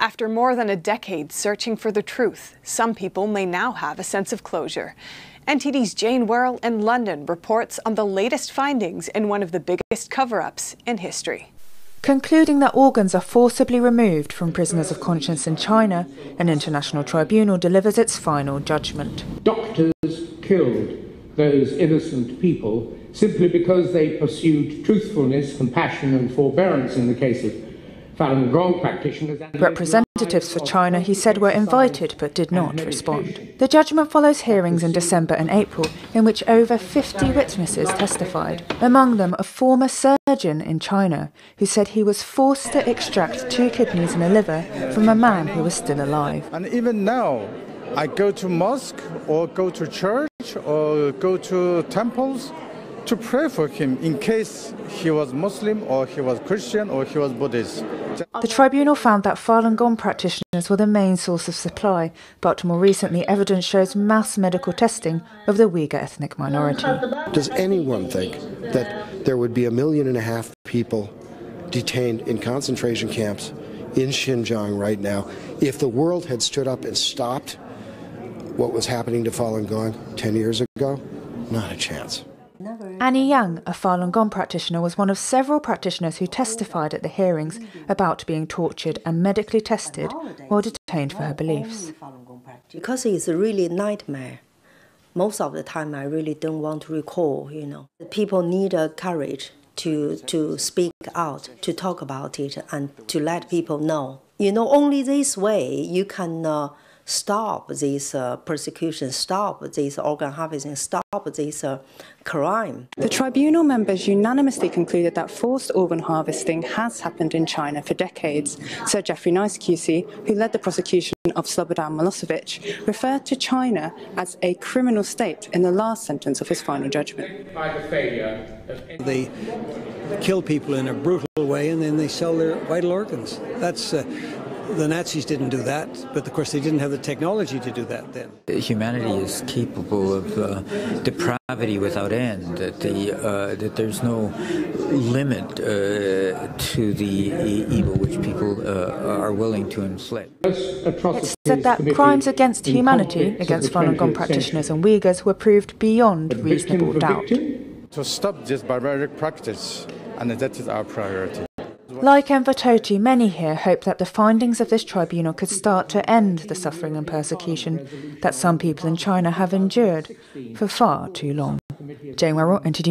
After more than a decade searching for the truth, some people may now have a sense of closure. NTD's Jane Worrell in London reports on the latest findings in one of the biggest cover-ups in history. Concluding that organs are forcibly removed from prisoners of conscience in China, an international tribunal delivers its final judgment. Doctors killed those innocent people simply because they pursued truthfulness, compassion and forbearance in the case of Falun Gong practitioners. Representatives for China, he said, were invited but did not respond. The judgment follows hearings in December and April in which over 50 witnesses testified, among them a former surgeon in China who said he was forced to extract 2 kidneys and a liver from a man who was still alive. And even now, I go to mosque or go to church or go to temples to pray for him in case he was Muslim or he was Christian or he was Buddhist. The tribunal found that Falun Gong practitioners were the main source of supply, but more recently evidence shows mass medical testing of the Uyghur ethnic minority. Does anyone think that there would be 1.5 million people detained in concentration camps in Xinjiang right now if the world had stood up and stopped what was happening to Falun Gong 10 years ago? Not a chance. Annie Yang, a Falun Gong practitioner, was one of several practitioners who testified at the hearings about being tortured and medically tested while detained for her beliefs. Because it's a really nightmare. Most of the time I really don't want to recall, People need courage to speak out, to talk about it and to let people know. Only this way you can stop this persecution, stop this organ harvesting, stop this crime. The tribunal members unanimously concluded that forced organ harvesting has happened in China for decades. Sir Geoffrey Nice QC, who led the prosecution of Slobodan Milosevic, referred to China as a criminal state in the last sentence of his final judgment. They kill people in a brutal way and then they sell their vital organs. That's the Nazis didn't do that, but of course they didn't have the technology to do that then. Humanity is capable of depravity without end, that there's no limit to the evil which people are willing to inflict. It's said that crimes against humanity, against Falun Gong practitioners and Uyghurs, were proved beyond reasonable doubt. To stop this barbaric practice, and that is our priority. Like Enver, many here hope that the findings of this tribunal could start to end the suffering and persecution that some people in China have endured for far too long. Jane Worrell, NTD